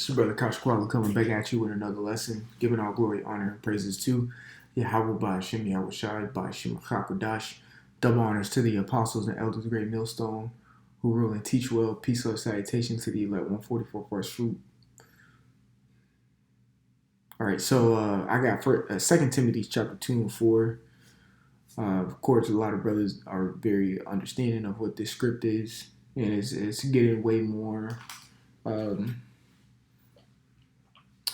It's your brother Kosh Kwala coming back at you with another lesson, giving all glory, honor, and praises to Yahweh by Hashem Yahushai by Hashem Chakadash. Double honors to the apostles and elders of the great millstone who rule and teach well. Peace, love, salutation to the elect 144 first fruit. All right, so I got 2 Timothy chapter 2 and 4. Of course, a lot of brothers are very understanding of what this script is, and it's getting way more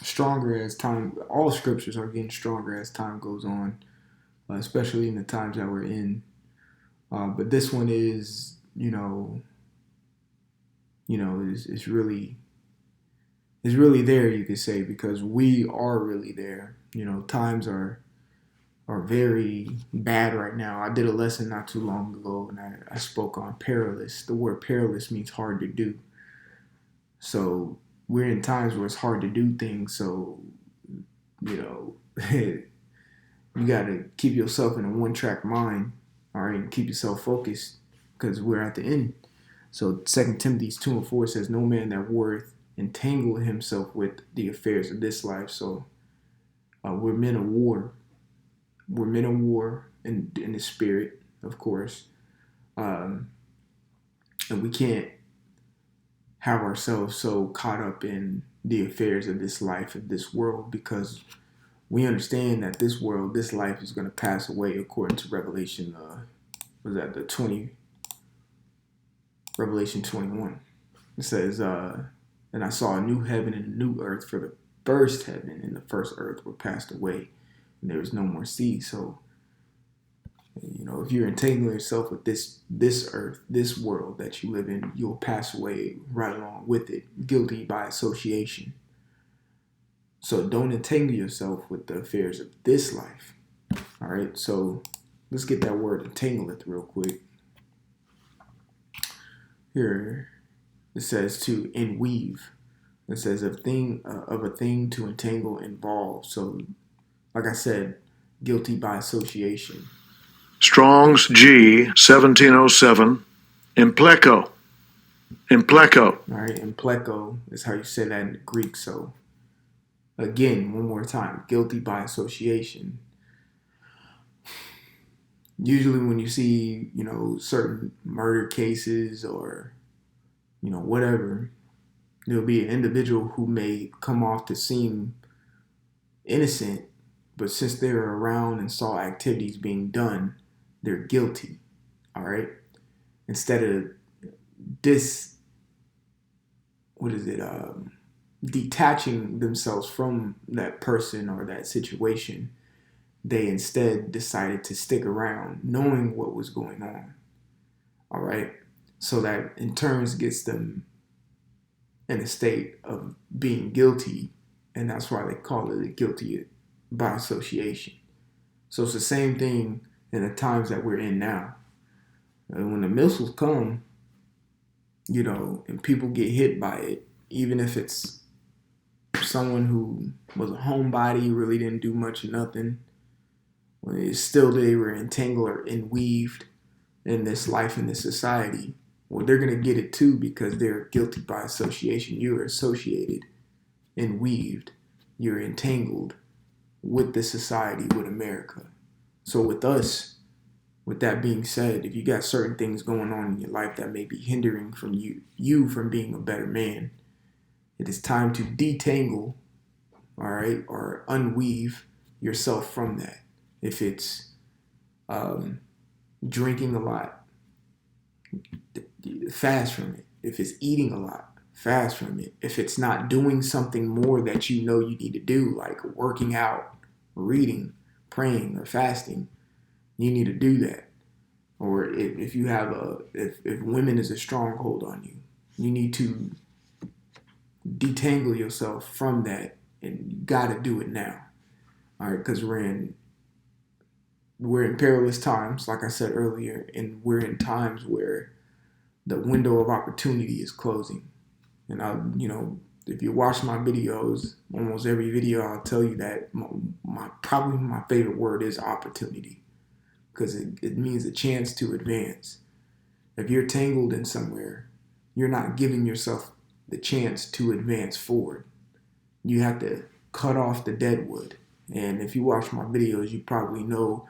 stronger as time. All scriptures are getting stronger as time goes on, especially in the times that we're in. But this one is, it's really there, you could say, because we are really there. Times are very bad right now. I did a lesson not too long ago, and I spoke on perilous. The word perilous means hard to do. So we're in times where it's hard to do things. So, you got to keep yourself in a one-track mind, all right, and keep yourself focused because we're at the end. So 2 Timothy 2 and 4 says, no man that warreth entangle himself with the affairs of this life. So we're men of war. We're men of war in the spirit, of course. And we can't have ourselves so caught up in the affairs of this life, of this world, because we understand that this world, this life is going to pass away according to Revelation, Revelation 21. It says, and I saw a new heaven and a new earth, for the first heaven and the first earth were passed away, and there is no more sea. So, if you're entangling yourself with this earth, this world that you live in, you'll pass away right along with it, guilty by association. So don't entangle yourself with the affairs of this life. All right, so let's get that word entanglement real quick. Here it says to unweave. It says of a thing to entangle, involve. So, like I said, guilty by association. Strong's G 1707. Impleco. All right, impleco is how you say that in the Greek. So, again, one more time, guilty by association. Usually when you see, certain murder cases or, whatever, there'll be an individual who may come off to seem innocent, but since they were around and saw activities being done, they're guilty. All right. Instead of detaching themselves from that person or that situation, they instead decided to stick around knowing what was going on. All right. So that in turn gets them in a state of being guilty. And that's why they call it a guilty by association. So it's the same thing in the times that we're in now. And when the missiles come, and people get hit by it, even if it's someone who was a homebody, really didn't do much or nothing, still they were entangled or enweaved in this life, in this society. Well, they're going to get it too because they're guilty by association. You're associated, enweaved, you're entangled with the society, with America. So with us, with that being said, if you got certain things going on in your life that may be hindering from you from being a better man, it is time to detangle, all right, or unweave yourself from that. If it's drinking a lot, fast from it. If it's eating a lot, fast from it. If it's not doing something more that you need to do, like working out, reading, praying, or fasting, you need to do that. Or if you have if women is a stronghold on you, you need to detangle yourself from that, and you got to do it now. All right, because we're in perilous times, like I said earlier, and we're in times where the window of opportunity is closing. And if you watch my videos, almost every video I'll tell you that probably my favorite word is opportunity, because it means a chance to advance. If you're tangled in somewhere, you're not giving yourself the chance to advance forward. you have to cut off the dead wood. And if you watch my videos, you probably know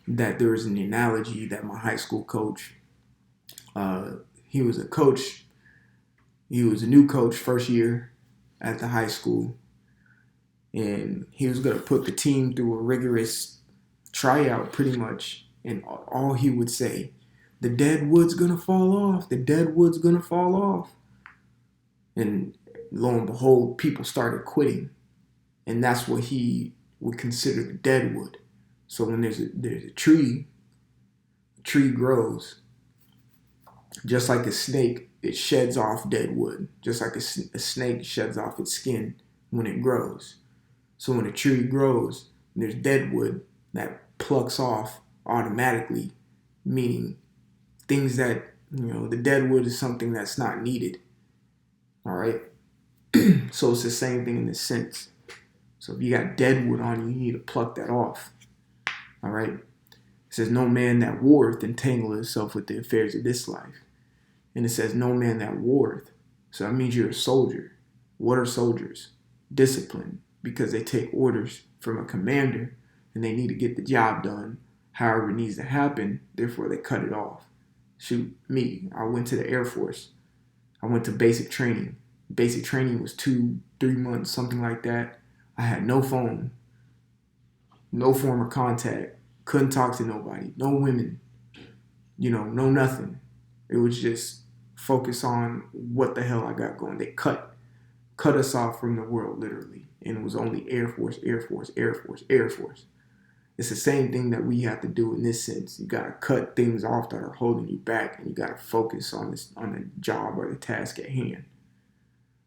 that there is an analogy that my high school coach, he was a coach, he was a new coach first year at the high school, and he was going to put the team through a rigorous tryout pretty much. And all he would say, the dead wood's going to fall off, the dead wood's going to fall off. And lo and behold, people started quitting. And that's what he would consider the dead wood. So when there's a tree grows, just like a snake, it sheds off dead wood. Just like a snake sheds off its skin when it grows. So when a tree grows, there's dead wood that plucks off automatically, meaning things that, the dead wood is something that's not needed. All right? So it's the same thing in this sense. So if you got dead wood on you, you need to pluck that off. All right? It says, no man that warreth entangle himself with the affairs of this life. And it says, no man that warreth. So that means you're a soldier. What are soldiers? Discipline, because they take orders from a commander and they need to get the job done however it needs to happen. Therefore, they cut it off. Shoot, me, I went to the Air Force. I went to basic training. Basic training was 2-3 months, something like that. I had no phone, no form of contact, couldn't talk to nobody, no women, no nothing. It was just focus on what the hell I got going. They cut us off from the world, literally. And it was only Air Force, Air Force, Air Force, Air Force. It's the same thing that we have to do in this sense. You got to cut things off that are holding you back, and you got to focus on the job or the task at hand.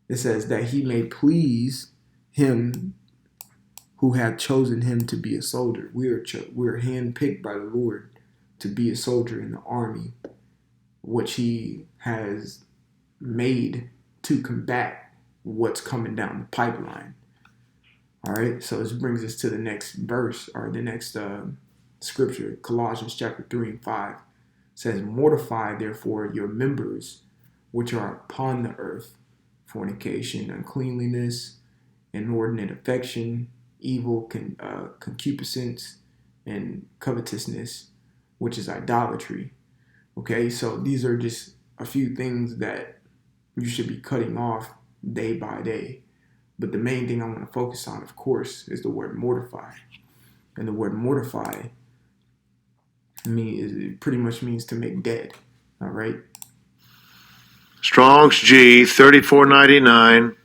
It says that he may please him who had chosen him to be a soldier. We're handpicked by the Lord to be a soldier in the army, which he has made to combat what's coming down the pipeline. All right, so this brings us to the next verse, or the next scripture, Colossians chapter 3:5. It says, mortify therefore your members which are upon the earth, fornication, uncleanness, inordinate affection, evil, concupiscence, and covetousness, which is idolatry. Okay, so these are just a few things that you should be cutting off day by day. But the main thing I want to focus on, of course, is the word mortify. And the word mortify, it pretty much means to make dead. All right? Strong's G 3499,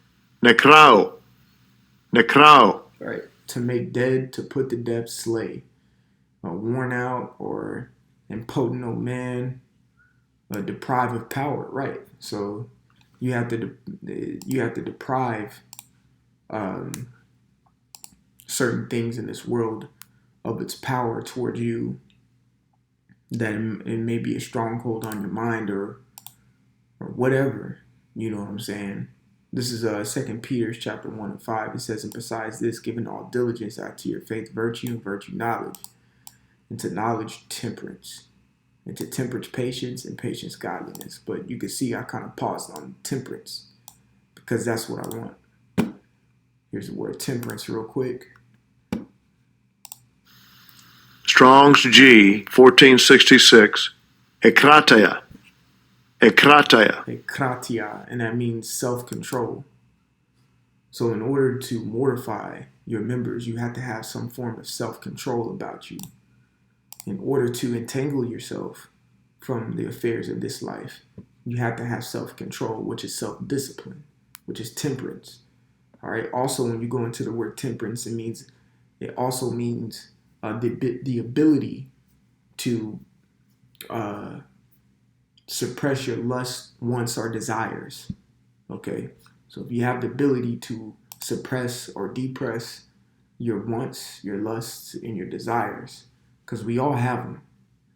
necrao. Necrao. Right. To make dead, to put to death, slay. A worn out or impotent old man, deprived of power. Right. So you have to deprive certain things in this world of its power toward you, that it may be a stronghold on your mind or whatever. You know what I'm saying? This is 2 Peter chapter 1:5. It says, and besides this, giving all diligence, add to your faith virtue, and virtue knowledge, and to knowledge temperance, and to temperance patience, and patience godliness. But you can see I kind of paused on temperance because that's what I want. Here's the word temperance real quick. Strong's G 1466, ekratia. Ekratia. Ekratia, and that means self-control. So in order to mortify your members, you have to have some form of self-control about you. In order to entangle yourself from the affairs of this life, you have to have self-control, which is self-discipline, which is temperance. All right. Also, when you go into the word temperance, it also means the ability to suppress your lust, wants, or desires. Okay. So if you have the ability to suppress or depress your wants, your lusts, and your desires, because we all have them.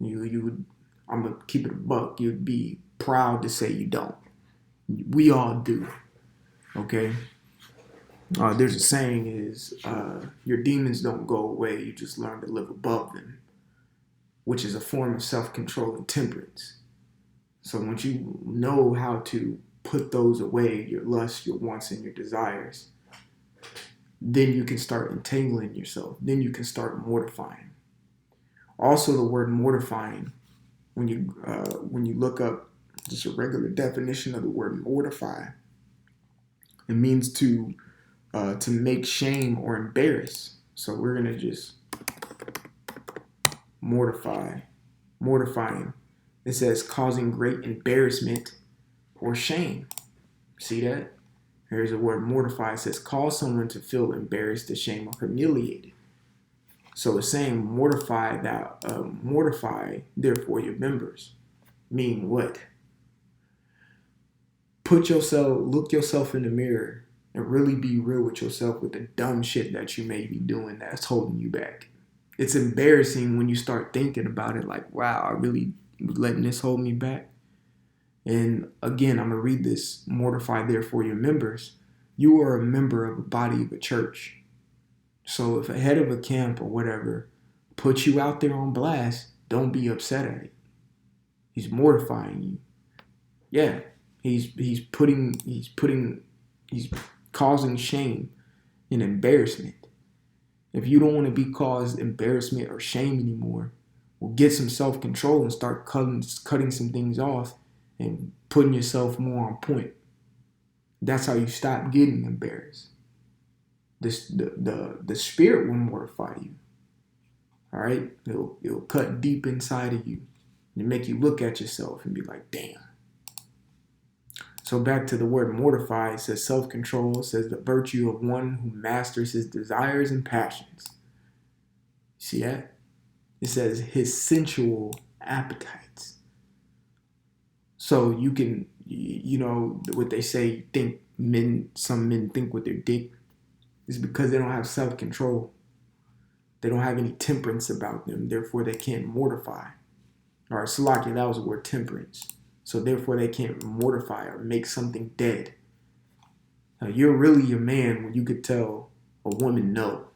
I'm gonna keep it a buck. You'd be proud to say you don't. We all do. Okay. There's a saying is, your demons don't go away, you just learn to live above them, which is a form of self-control and temperance. So once you know how to put those away, your lusts, your wants, and your desires, then you can start entangling yourself. Then you can start mortifying. Also, the word mortifying, when you look up just a regular definition of the word mortify, it means to make shame or embarrass. So we're gonna just mortify, mortifying. It says causing great embarrassment or shame. See that? Here's the word mortify. It says cause someone to feel embarrassed, ashamed, or humiliated. So it's saying mortify therefore your members. Meaning what? Look yourself in the mirror and really be real with yourself with the dumb shit that you may be doing that's holding you back. It's embarrassing when you start thinking about it like, wow, I really letting this hold me back. And again, I'm going to read this. Mortify therefore your members. You are a member of a body of a church. So if a head of a camp or whatever puts you out there on blast, don't be upset at it. He's mortifying you. Yeah, he's causing shame and embarrassment. If you don't want to be caused embarrassment or shame anymore, well, get some self-control and start cutting some things off and putting yourself more on point. That's how you stop getting embarrassed. The spirit will mortify you. All right? It'll cut deep inside of you and make you look at yourself and be like, damn. So back to the word mortify, it says self-control. It says the virtue of one who masters his desires and passions. See that? It says his sensual appetites. So you can, what they say, some men think with their dick is because they don't have self-control. They don't have any temperance about them. Therefore, they can't mortify. All right, Salakia, that was the word temperance. So therefore, they can't mortify or make something dead. Now, you're really a man when you could tell a woman no.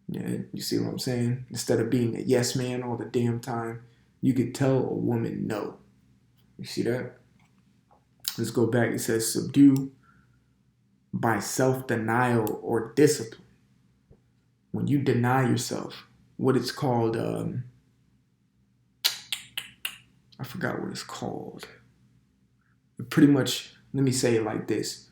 Yeah, you see what I'm saying? Instead of being a yes man all the damn time, you could tell a woman no. You see that? Let's go back. It says subdue by self-denial or discipline. When you deny yourself, what it's called, I forgot what it's called. Pretty much, let me say it like this.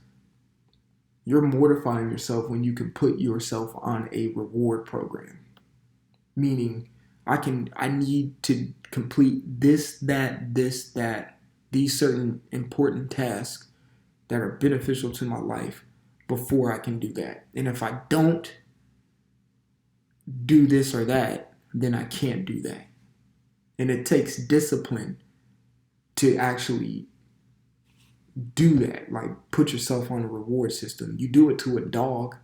You're mortifying yourself when you can put yourself on a reward program. Meaning, I need to complete this, that, these certain important tasks that are beneficial to my life before I can do that. And if I don't do this or that, then I can't do that. And it takes discipline to actually do that. Like put yourself on a reward system. You do it to a dog.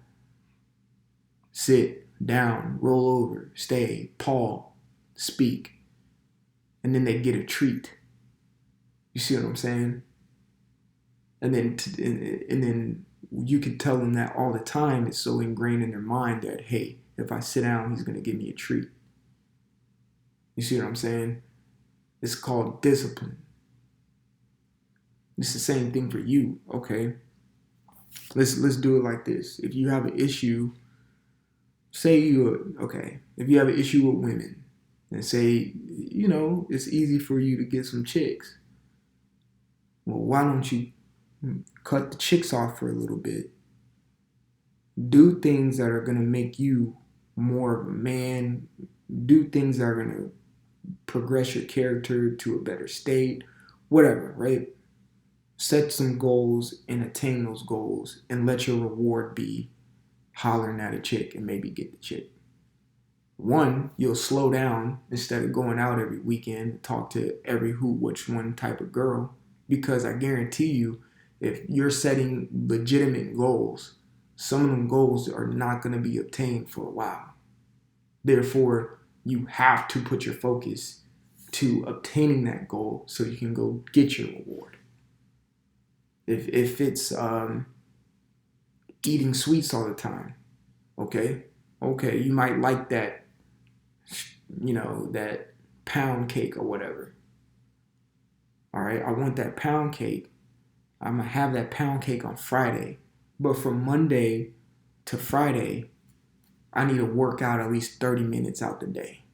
Sit down, roll over, stay, paw, speak. And then they get a treat. You see what I'm saying? And then you can tell them that all the time. It's so ingrained in their mind that, hey, if I sit down, he's going to give me a treat. You see what I'm saying? It's called discipline. It's the same thing for you, okay? Let's do it like this. If you have an issue, if you have an issue with women, and say, it's easy for you to get some chicks. Well, why don't you cut the chicks off for a little bit? Do things that are going to make you more of a man. Do things that are going to progress your character to a better state. Whatever, right? Set some goals and attain those goals and let your reward be hollering at a chick and maybe get the chick. One, you'll slow down instead of going out every weekend and talk to every which one type of girl. Because I guarantee you, if you're setting legitimate goals, some of them goals are not going to be obtained for a while. Therefore, you have to put your focus to obtaining that goal so you can go get your reward. If it's eating sweets all the time, okay, you might like that, that pound cake or whatever. All right, I want that pound cake. I'm going to have that pound cake on Friday. But from Monday to Friday, I need to work out at least 30 minutes out the day.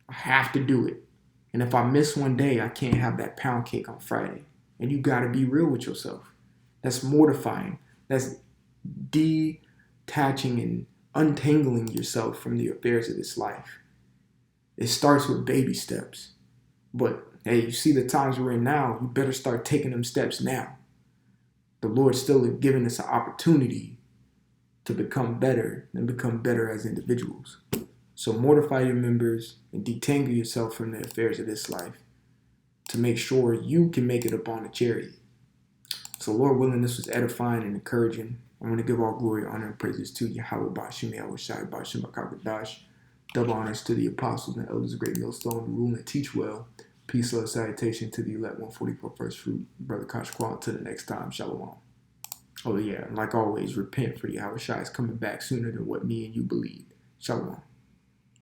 I have to do it. And if I miss one day, I can't have that pound cake on Friday. And you got to be real with yourself. That's mortifying. That's detaching and untangling yourself from the affairs of this life. It starts with baby steps. But hey, you see the times we're in now, you better start taking them steps now. The Lord's still giving us an opportunity to become better and become better as individuals. So mortify your members and detangle yourself from the affairs of this life to make sure you can make it up on the chariot. So Lord willing, this was edifying and encouraging. I want to give all glory, honor, and praises to Yahweh Bashim, Yahweh Shai Bashim, Akakadash. Double honors to the apostles and elders of Great Millstone who rule and teach well. Peace, love, salutation to the elect 144 first fruit. Brother Kashqual, until the next time. Shalom. Oh yeah, like always, repent for Yahweh Shai is coming back sooner than what me and you believe. Shalom.